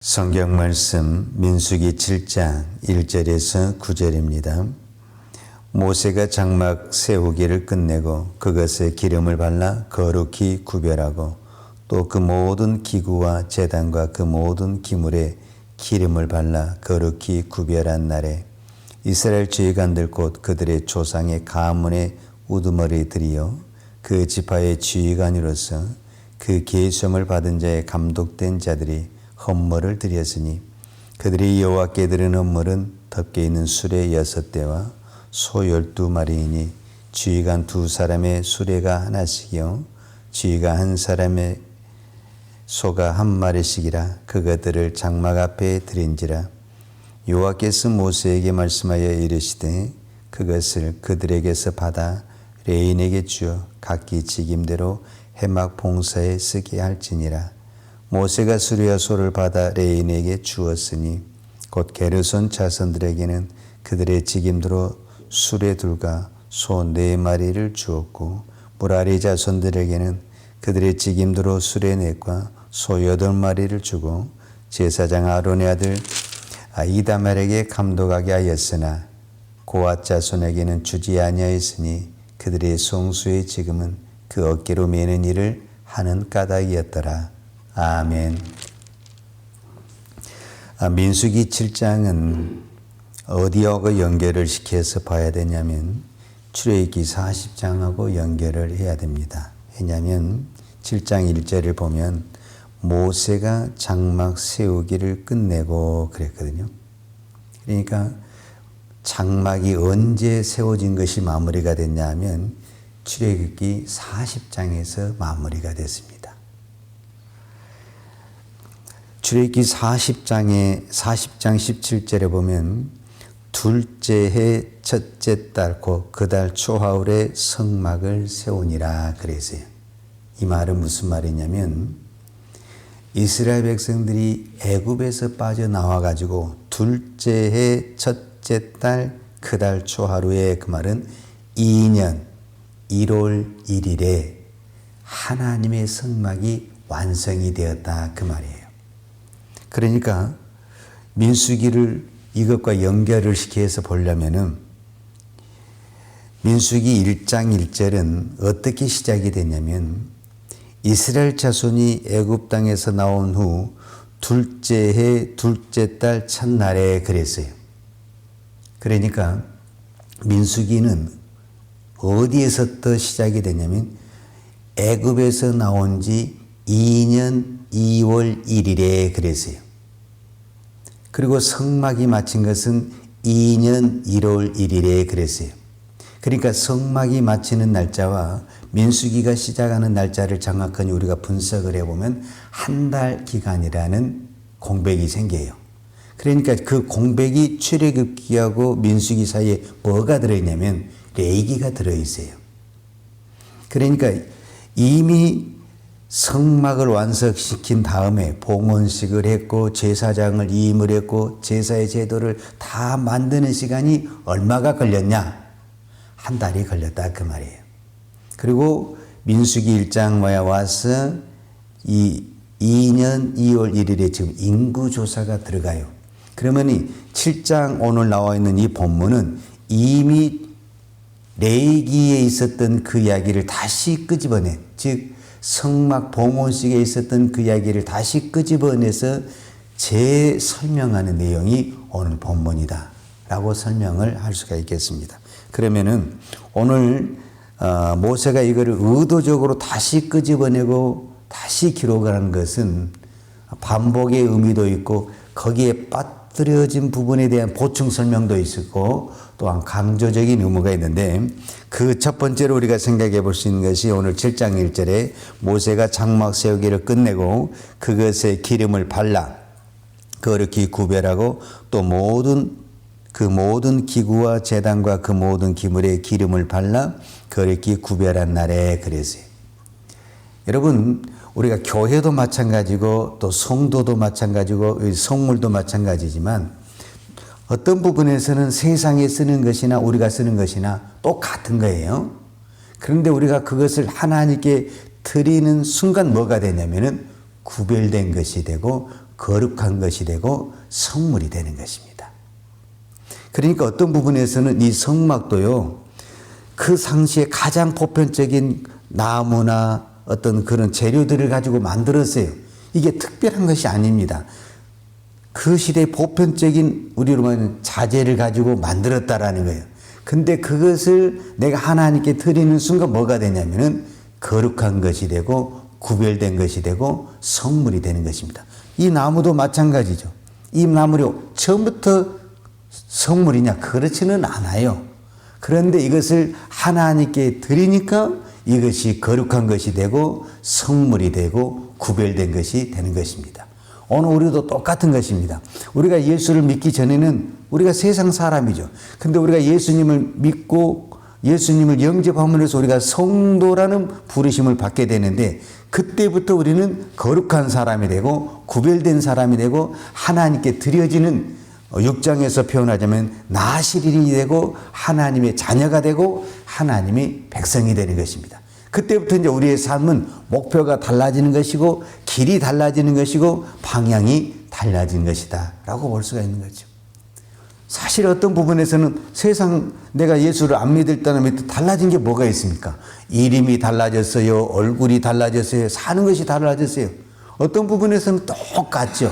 성경 말씀 민수기 7장 1절에서 9절입니다. 모세가 장막 세우기를 끝내고 그것에 기름을 발라 거룩히 구별하고 또 그 모든 기구와 제단과 그 모든 기물에 기름을 발라 거룩히 구별한 날에 이스라엘 지휘관들 곧 그들의 조상의 가문의 우두머리들이여 그 지파의 지휘관으로서 그 계시를 받은 자의 감독된 자들이 헌물을 드렸으니 그들이 여호와께 드린 헌물은 덮개 있는 수레 6대와 소 12마리이니 지휘관 2사람의 수레가 하나씩이요 지휘관 1사람의 소가 1마리씩이라 그것들을 장막 앞에 드린지라. 여호와께서 모세에게 말씀하여 이르시되 그것을 그들에게서 받아 레인에게 주어 각기 직임대로 회막 봉사에 쓰게 할지니라. 모세가 수레와 소를 받아 레인에게 주었으니 곧 게르손 자손들에게는 그들의 직임대로 수레 둘과 소 4마리를 주었고 무라리 자손들에게는 그들의 직임대로 수레 4과 소 8마리를 주고 제사장 아론의 아들 이다말에게 감독하게 하였으나 고앗 자손에게는 주지 아니하였으니 그들의 송수의 직임은 그 어깨로 매는 일을 하는 까닭이었더라. 아멘. 민수기 7장은 어디하고 연결을 시켜서 봐야 되냐면 출애굽기 40장하고 연결을 해야 됩니다. 왜냐하면 7장 1절을 보면 모세가 장막 세우기를 끝내고 그랬거든요. 그러니까 장막이 언제 세워진 것이 마무리가 됐냐 하면 출애굽기 40장에서 마무리가 됐습니다. 출애굽기 40장 17절에 보면 둘째 해 첫째 달 곧 그 달 초하울에 성막을 세우니라 그랬어요. 이 말은 무슨 말이냐면 이스라엘 백성들이 애굽에서 빠져나와 가지고 둘째 해 첫째 달 그 달 초하루에 그 말은 2년 1월 1일에 하나님의 성막이 완성이 되었다 그 말이에요. 그러니까 민수기를 이것과 연결을 시켜서 보려면은 민수기 1장 1절은 어떻게 시작이 됐냐면 이스라엘 자손이 애굽 땅에서 나온 후 둘째 해 둘째 달 첫날에 그랬어요. 그러니까 민수기는 어디에서부터 시작이 되냐면 애굽에서 나온 지 2년 2월 1일에 그랬어요. 그리고 성막이 마친 것은 2년 1월 1일에 그랬어요. 그러니까 성막이 마치는 날짜와 민수기가 시작하는 날짜를 정확하게 우리가 분석을 해보면 한 달 기간이라는 공백이 생겨요. 그러니까 그 공백이 출애굽기하고 민수기 사이에 뭐가 들어있냐면 레위기가 들어있어요. 그러니까 이미 성막을 완성시킨 다음에 봉헌식을 했고 제사장을 임을 했고 제사의 제도를 다 만드는 시간이 얼마가 걸렸냐? 한 달이 걸렸다 그 말이에요. 그리고 민수기 1장에 와서 이 2년 2월 1일에 지금 인구조사가 들어가요. 그러면 이 7장 오늘 나와 있는 이 본문은 이미 레위기에 있었던 그 이야기를 다시 끄집어낸, 즉 성막 봉헌식에 있었던 그 이야기를 다시 끄집어내서 재설명하는 내용이 오늘 본문이다 라고 설명을 할 수가 있겠습니다. 그러면은 오늘 모세가 이거를 의도적으로 다시 끄집어내고 다시 기록을 하는 것은 반복의 의미도 있고 거기에 빠뜨려진 부분에 대한 보충 설명도 있었고 또한 강조적인 의무가 있는데 그 첫 번째로 우리가 생각해 볼 수 있는 것이 오늘 7장 1절에 모세가 장막 세우기를 끝내고 그것에 기름을 발라 거룩히 구별하고 또 그 모든 기구와 제단과 그 모든 기물에 기름을 발라 거룩히 구별한 날에 그랬어요. 여러분 우리가 교회도 마찬가지고 또 성도도 마찬가지고 성물도 마찬가지지만 어떤 부분에서는 세상에 쓰는 것이나 우리가 쓰는 것이나 똑같은 거예요. 그런데 우리가 그것을 하나님께 드리는 순간 뭐가 되냐면은 구별된 것이 되고 거룩한 것이 되고 성물이 되는 것입니다. 그러니까 어떤 부분에서는 이 성막도요, 그 당시에 가장 보편적인 나무나 어떤 그런 재료들을 가지고 만들었어요. 이게 특별한 것이 아닙니다. 그 시대의 보편적인 우리로 말하면 자재를 가지고 만들었다라는 거예요. 근데 그것을 내가 하나님께 드리는 순간 뭐가 되냐면은 거룩한 것이 되고 구별된 것이 되고 성물이 되는 것입니다. 이 나무도 마찬가지죠. 이 나무이 처음부터 성물이냐? 그렇지는 않아요. 그런데 이것을 하나님께 드리니까 이것이 거룩한 것이 되고 성물이 되고 구별된 것이 되는 것입니다. 오늘 우리도 똑같은 것입니다. 우리가 예수를 믿기 전에는 우리가 세상 사람이죠. 근데 우리가 예수님을 믿고 예수님을 영접함으로써 우리가 성도라는 부르심을 받게 되는데 그때부터 우리는 거룩한 사람이 되고 구별된 사람이 되고 하나님께 드려지는 6장에서 표현하자면 나시린이 되고 하나님의 자녀가 되고 하나님의 백성이 되는 것입니다. 그때부터 이제 우리의 삶은 목표가 달라지는 것이고 길이 달라지는 것이고 방향이 달라진 것이다 라고 볼 수가 있는 거죠. 사실 어떤 부분에서는 세상 내가 예수를 안 믿을 때는 달라진 게 뭐가 있습니까? 이름이 달라졌어요. 얼굴이 달라졌어요. 사는 것이 달라졌어요. 어떤 부분에서는 똑같죠.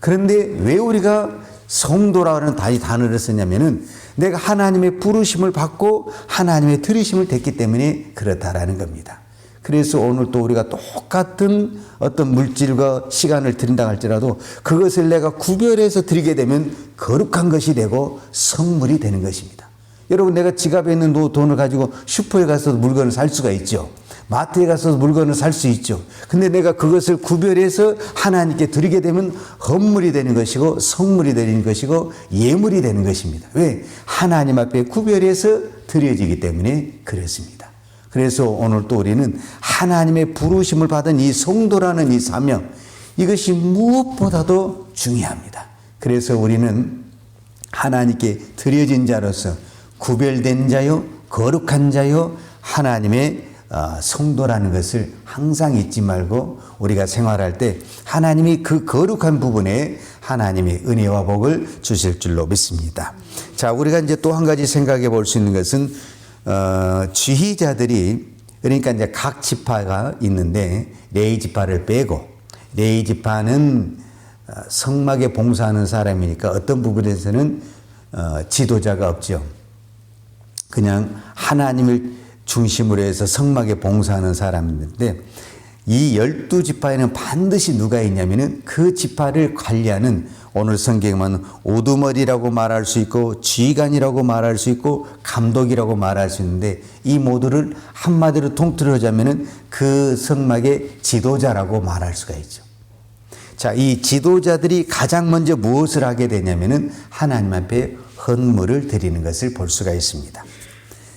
그런데 왜 우리가 성도라는 단어를 쓰냐면은 내가 하나님의 부르심을 받고 하나님의 들으심을 됐기 때문에 그렇다라는 겁니다. 그래서 오늘 또 우리가 똑같은 어떤 물질과 시간을 드린다 할지라도 그것을 내가 구별해서 드리게 되면 거룩한 것이 되고 성물이 되는 것입니다. 여러분 내가 지갑에 있는 돈을 가지고 슈퍼에 가서 물건을 살 수가 있죠. 마트에 가서 물건을 살 수 있죠. 근데 내가 그것을 구별해서 하나님께 드리게 되면 헌물이 되는 것이고 성물이 되는 것이고 예물이 되는 것입니다. 왜? 하나님 앞에 구별해서 드려지기 때문에 그렇습니다. 그래서 오늘 또 우리는 하나님의 부르심을 받은 이 성도라는 이 사명, 이것이 무엇보다도 중요합니다. 그래서 우리는 하나님께 드려진 자로서 구별된 자요, 거룩한 자요, 하나님의 성도라는 것을 항상 잊지 말고 우리가 생활할 때 하나님이 그 거룩한 부분에 하나님의 은혜와 복을 주실 줄로 믿습니다. 자, 우리가 이제 또 한 가지 생각해 볼 수 있는 것은 지휘자들이 그러니까 이제 각 지파가 있는데 레위 지파를 빼고 레위 지파는 성막에 봉사하는 사람이니까 어떤 부분에서는 지도자가 없죠. 그냥 하나님을 중심으로 해서 성막에 봉사하는 사람인데 이 12지파에는 반드시 누가 있냐면은 그 지파를 관리하는 오늘 성경에는 우두머리라고 말할 수 있고 지휘관이라고 말할 수 있고 감독이라고 말할 수 있는데 이 모두를 한마디로 통틀어자면은 그 성막의 지도자라고 말할 수가 있죠. 자, 이 지도자들이 가장 먼저 무엇을 하게 되냐면은 하나님 앞에 헌물을 드리는 것을 볼 수가 있습니다.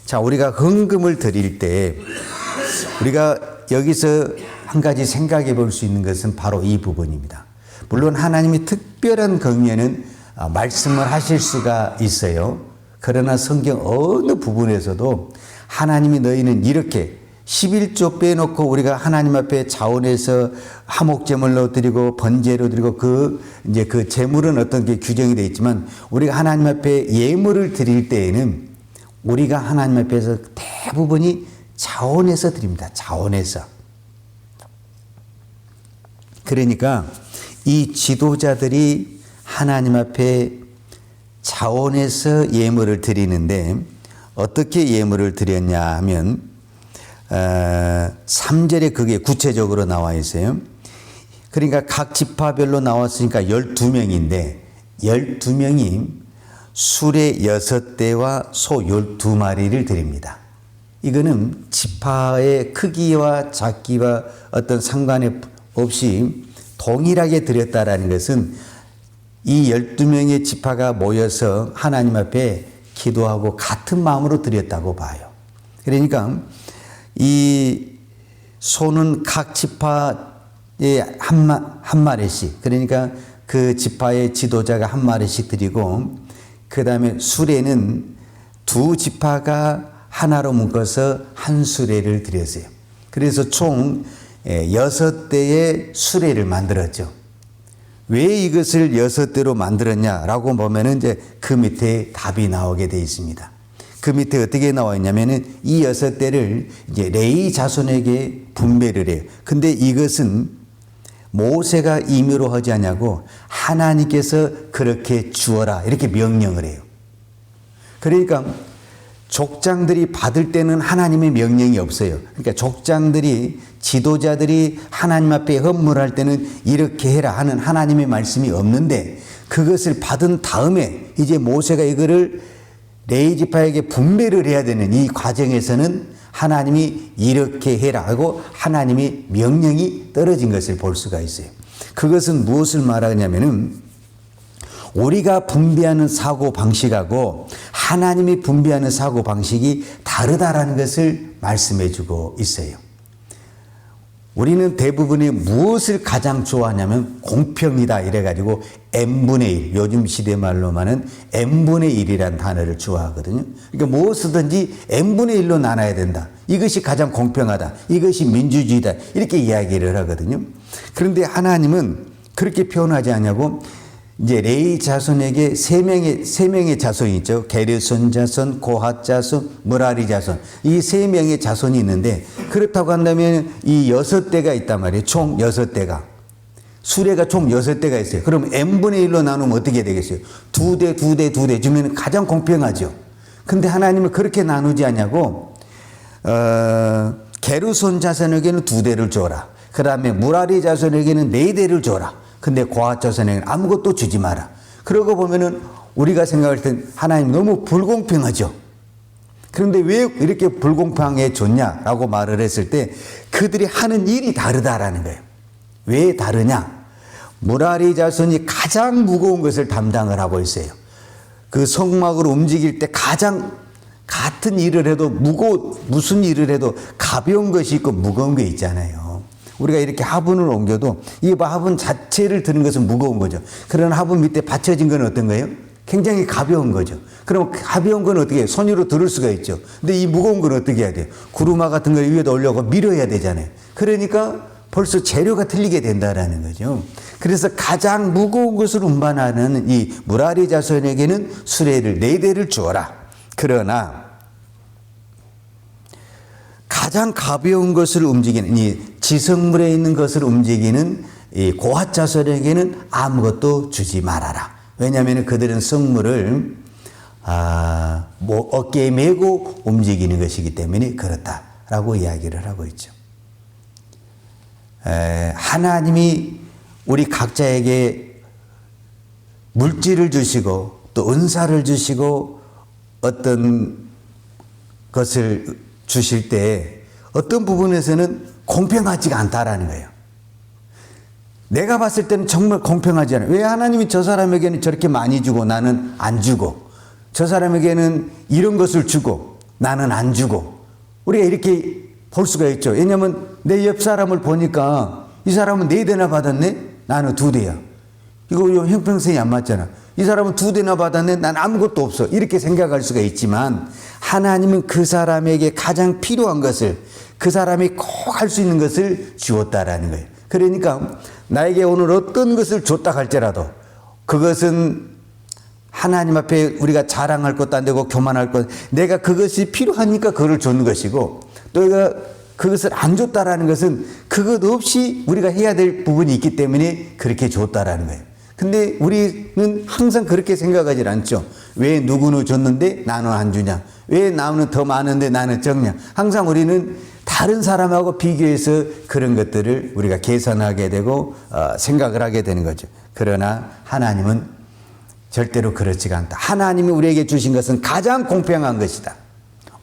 자, 우리가 헌금을 드릴 때 우리가 여기서 한 가지 생각해 볼 수 있는 것은 바로 이 부분입니다. 물론 하나님이 특별한 경우에는 말씀을 하실 수가 있어요. 그러나 성경 어느 부분에서도 하나님이 너희는 이렇게 11조 빼놓고 우리가 하나님 앞에 자원해서 화목제물로 드리고 번제로 드리고 그 제물은 어떤 게 규정이 되어 있지만 우리가 하나님 앞에 예물을 드릴 때에는 우리가 하나님 앞에서 대부분이 자원해서 드립니다. 자원해서. 그러니까 이 지도자들이 하나님 앞에 자원해서 예물을 드리는데 어떻게 예물을 드렸냐 하면 3절에 그게 구체적으로 나와 있어요. 그러니까 각 지파별로 나왔으니까 12명인데 12명이 수레 6대와 소 12마리를 드립니다. 이거는 지파의 크기와 작기와 어떤 상관에 없이 동일하게 드렸다라는 것은 이 12명의 지파가 모여서 하나님 앞에 기도하고 같은 마음으로 드렸다고 봐요. 그러니까 이 소는 각 지파에 한 마리씩, 그러니까 그 지파의 지도자가 한 마리씩 드리고 그 다음에 수레는 두 지파가 하나로 묶어서 한 수레를 드렸어요. 그래서 총 6대의 수레를 만들었죠. 왜 이것을 6대로 만들었냐라고 보면은 이제 그 밑에 답이 나오게 되어 있습니다. 그 밑에 어떻게 나와 있냐면은 이 6대를 이제 레위 자손에게 분배를 해요. 근데 이것은 모세가 임의로 하지 않냐고 하나님께서 그렇게 주어라 이렇게 명령을 해요. 그러니까 족장들이 받을 때는 하나님의 명령이 없어요. 그러니까 족장들이 지도자들이 하나님 앞에 헌물할 때는 이렇게 해라 하는 하나님의 말씀이 없는데 그것을 받은 다음에 이제 모세가 이거를 레위 지파에게 분배를 해야 되는 이 과정에서는 하나님이 이렇게 해라 하고 하나님의 명령이 떨어진 것을 볼 수가 있어요. 그것은 무엇을 말하냐면은 우리가 분배하는 사고 방식하고 하나님이 분배하는 사고 방식이 다르다라는 것을 말씀해 주고 있어요. 우리는 대부분이 무엇을 가장 좋아하냐면 공평이다 이래가지고 n분의 1, 요즘 시대 말로만은 n분의 1이라는 단어를 좋아하거든요. 그러니까 무엇이든지 n분의 1로 나눠야 된다. 이것이 가장 공평하다. 이것이 민주주의다. 이렇게 이야기를 하거든요. 그런데 하나님은 그렇게 표현하지 않냐고 이제 레위 자손에게 세 명의 자손이 있죠. 게르손 자손, 고핫 자손, 므라리 자손. 이 3명의 자손이 있는데 그렇다고 한다면 이 6대가 있단 말이에요. 총 6대가. 수레가 총 6대가 있어요. 그럼 n분의 1로 나누면 어떻게 되겠어요? 2대, 2대, 2대 주면 가장 공평하죠. 근데 하나님은 그렇게 나누지 않냐고 게르손 자손에게는 2대를 줘라. 그 다음에 므라리 자손에게는 4대를 줘라. 근데 고핫 자손에게는 아무것도 주지 마라. 그러고 보면은 우리가 생각할 땐 하나님 너무 불공평하죠. 그런데 왜 이렇게 불공평하게 줬냐라고 말을 했을 때 그들이 하는 일이 다르다라는 거예요. 왜 다르냐? 므라리 자손이 가장 무거운 것을 담당을 하고 있어요. 그 성막으로 움직일 때 가장 같은 일을 해도 무슨 일을 해도 가벼운 것이 있고 무거운 게 있잖아요. 우리가 이렇게 화분을 옮겨도 이 화분 자체를 드는 것은 무거운 거죠. 그러나 화분 밑에 받쳐진 건 어떤 거예요? 굉장히 가벼운 거죠. 그럼 가벼운 건 어떻게 해요? 손으로 들을 수가 있죠. 근데 이 무거운 건 어떻게 해야 돼요? 구루마 같은 걸 위에다 올려고 밀어야 되잖아요. 그러니까 벌써 재료가 틀리게 된다라는 거죠. 그래서 가장 무거운 것을 운반하는 이 므라리 자손에게는 수레를 4대를 주어라. 그러나 가장 가벼운 것을 움직이는 이 지성물에 있는 것을 움직이는 이 고핫 자손에게는 아무것도 주지 말아라. 왜냐하면 그들은 성물을 어깨에 메고 움직이는 것이기 때문에 그렇다라고 이야기를 하고 있죠. 하나님이 우리 각자에게 물질을 주시고 또 은사를 주시고 어떤 것을 주실 때 어떤 부분에서는 공평하지가 않다라는 거예요. 내가 봤을 때는 정말 공평하지 않아요. 왜 하나님이 저 사람에게는 저렇게 많이 주고 나는 안 주고 저 사람에게는 이런 것을 주고 나는 안 주고 우리가 이렇게 볼 수가 있죠. 왜냐하면 내 옆 사람을 보니까 이 사람은 4대나 받았네? 나는 2대야. 이거 형평성이 안 맞잖아. 이 사람은 2대나 받았네? 난 아무것도 없어. 이렇게 생각할 수가 있지만 하나님은 그 사람에게 가장 필요한 것을 그 사람이 꼭 할 수 있는 것을 주었다라는 거예요. 그러니까 나에게 오늘 어떤 것을 줬다 할지라도 그것은 하나님 앞에 우리가 자랑할 것도 안 되고 교만할 것, 내가 그것이 필요하니까 그걸 줬는 것이고 또 내가 그것을 안 줬다라는 것은 그것 없이 우리가 해야 될 부분이 있기 때문에 그렇게 줬다라는 거예요. 근데 우리는 항상 그렇게 생각하지 않죠. 왜 누구는 줬는데 나는 안 주냐? 왜 나는 더 많은데 나는 적냐? 항상 우리는 다른 사람하고 비교해서 그런 것들을 우리가 계산하게 되고 생각을 하게 되는 거죠. 그러나 하나님은 절대로 그렇지가 않다. 하나님이 우리에게 주신 것은 가장 공평한 것이다.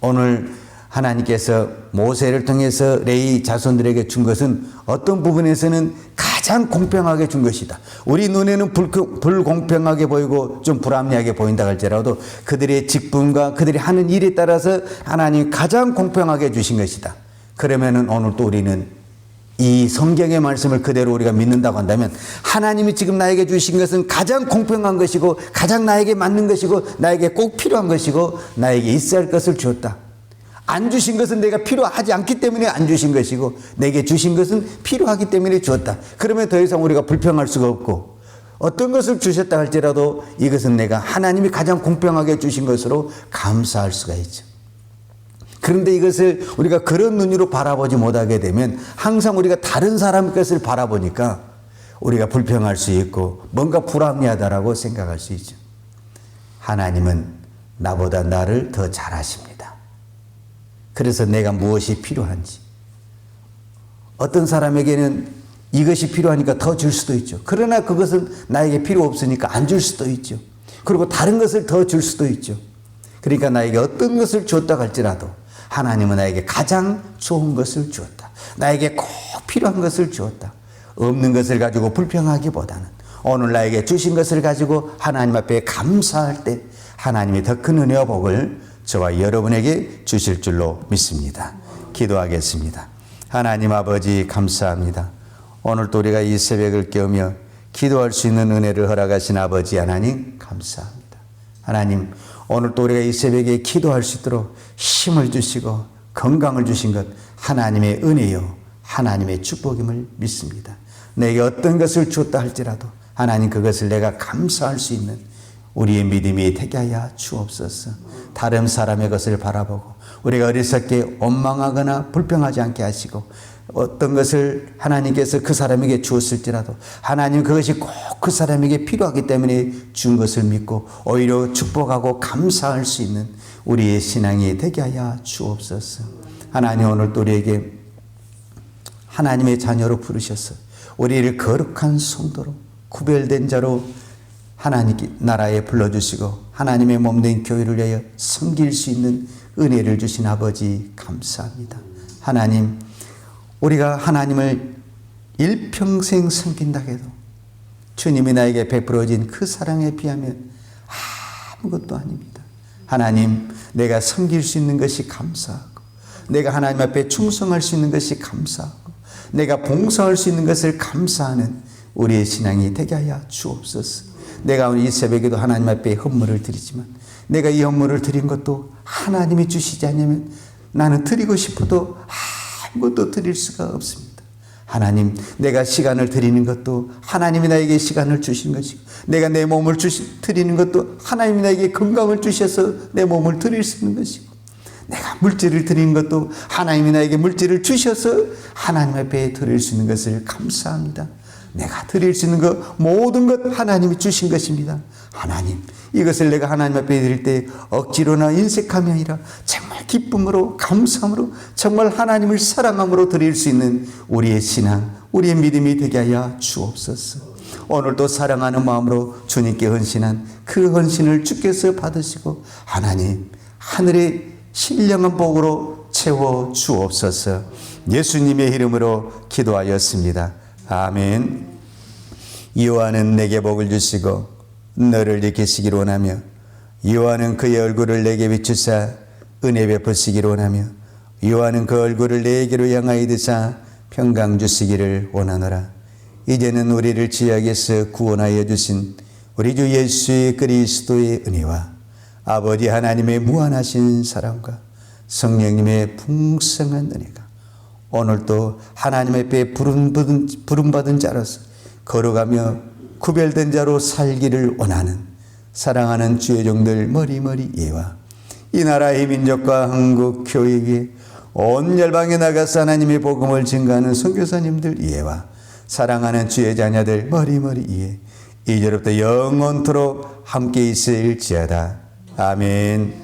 오늘 하나님께서 모세를 통해서 레위 자손들에게 준 것은 어떤 부분에서는 가장 공평하게 준 것이다. 우리 눈에는 불공평하게 보이고 좀 불합리하게 보인다 할지라도 그들의 직분과 그들이 하는 일에 따라서 하나님이 가장 공평하게 주신 것이다. 그러면은 오늘 또 우리는 이 성경의 말씀을 그대로 우리가 믿는다고 한다면 하나님이 지금 나에게 주신 것은 가장 공평한 것이고 가장 나에게 맞는 것이고 나에게 꼭 필요한 것이고 나에게 있어야 할 것을 주었다. 안 주신 것은 내가 필요하지 않기 때문에 안 주신 것이고 내게 주신 것은 필요하기 때문에 주었다. 그러면 더 이상 우리가 불평할 수가 없고 어떤 것을 주셨다 할지라도 이것은 내가 하나님이 가장 공평하게 주신 것으로 감사할 수가 있죠. 그런데 이것을 우리가 그런 눈으로 바라보지 못하게 되면 항상 우리가 다른 사람 것을 바라보니까 우리가 불평할 수 있고 뭔가 불합리하다라고 생각할 수 있죠. 하나님은 나보다 나를 더 잘 아십니다. 그래서 내가 무엇이 필요한지, 어떤 사람에게는 이것이 필요하니까 더 줄 수도 있죠. 그러나 그것은 나에게 필요 없으니까 안 줄 수도 있죠. 그리고 다른 것을 더 줄 수도 있죠. 그러니까 나에게 어떤 것을 줬다 할지라도 하나님은 나에게 가장 좋은 것을 주었다. 나에게 꼭 필요한 것을 주었다. 없는 것을 가지고 불평하기보다는 오늘 나에게 주신 것을 가지고 하나님 앞에 감사할 때 하나님이 더 큰 은혜와 복을 저와 여러분에게 주실 줄로 믿습니다. 기도하겠습니다. 하나님 아버지 감사합니다. 오늘도 우리가 이 새벽을 깨우며 기도할 수 있는 은혜를 허락하신 아버지 하나님 감사합니다. 하나님 오늘도 우리가 이 새벽에 기도할 수 있도록 힘을 주시고 건강을 주신 것 하나님의 은혜요 하나님의 축복임을 믿습니다. 내게 어떤 것을 주었다 할지라도 하나님 그것을 내가 감사할 수 있는 우리의 믿음이 되게 하여 주옵소서. 다른 사람의 것을 바라보고 우리가 어리석게 원망하거나 불평하지 않게 하시고 어떤 것을 하나님께서 그 사람에게 주었을지라도 하나님 그것이 꼭 그 사람에게 필요하기 때문에 준 것을 믿고 오히려 축복하고 감사할 수 있는 우리의 신앙이 되게 하여 주옵소서. 하나님 오늘도 우리에게 하나님의 자녀로 부르셔서 우리를 거룩한 성도로 구별된 자로 하나님 나라에 불러주시고 하나님의 몸된 교회를 위하여 섬길 수 있는 은혜를 주신 아버지 감사합니다. 하나님 우리가 하나님을 일평생 섬긴다 해도 주님이 나에게 베풀어진 그 사랑에 비하면 아무것도 아닙니다. 하나님 내가 섬길 수 있는 것이 감사하고 내가 하나님 앞에 충성할 수 있는 것이 감사하고 내가 봉사할 수 있는 것을 감사하는 우리의 신앙이 되게 하여 주옵소서. 내가 오늘 이 새벽에도 하나님 앞에 헌물을 드리지만 내가 이 헌물을 드린 것도 하나님이 주시지 않으면 나는 드리고 싶어도 아무것도 드릴 수가 없습니다. 하나님 내가 시간을 드리는 것도 하나님이 나에게 시간을 주신 것이고 내가 내 몸을 드리는 것도 하나님이 나에게 건강을 주셔서 내 몸을 드릴 수 있는 것이고 내가 물질을 드리는 것도 하나님이 나에게 물질을 주셔서 하나님 앞에 드릴 수 있는 것을 감사합니다. 내가 드릴 수 있는 것 모든 것 하나님이 주신 것입니다. 하나님 이것을 내가 하나님 앞에 드릴 때 억지로나 인색함이 아니라 정말 기쁨으로 감사함으로 정말 하나님을 사랑함으로 드릴 수 있는 우리의 신앙 우리의 믿음이 되게 하여 주옵소서. 오늘도 사랑하는 마음으로 주님께 헌신한 그 헌신을 주께서 받으시고 하나님 하늘의 신령한 복으로 채워 주옵소서. 예수님의 이름으로 기도하였습니다. 아멘. 여호와는 내게 복을 주시고 너를 지키시기를 원하며 여호와는 그의 얼굴을 내게 비추사 은혜 베푸시기를 원하며 여호와는 그 얼굴을 내게로 향하여 드사 평강 주시기를 원하노라. 이제는 우리를 죄악에서 구원하여 주신 우리 주 예수 그리스도의 은혜와 아버지 하나님의 무한하신 사랑과 성령님의 풍성한 은혜가 오늘도 하나님 앞에 부름받은 자로서 걸어가며 구별된 자로 살기를 원하는 사랑하는 주의 종들 머리머리 예와 이 나라의 민족과 한국 교회 위에 온 열방에 나가서 하나님의 복음을 증거하는 선교사님들 예와 사랑하는 주의 자녀들 머리머리 예 이제로부터 영원토록 함께 있을지어다. 아멘.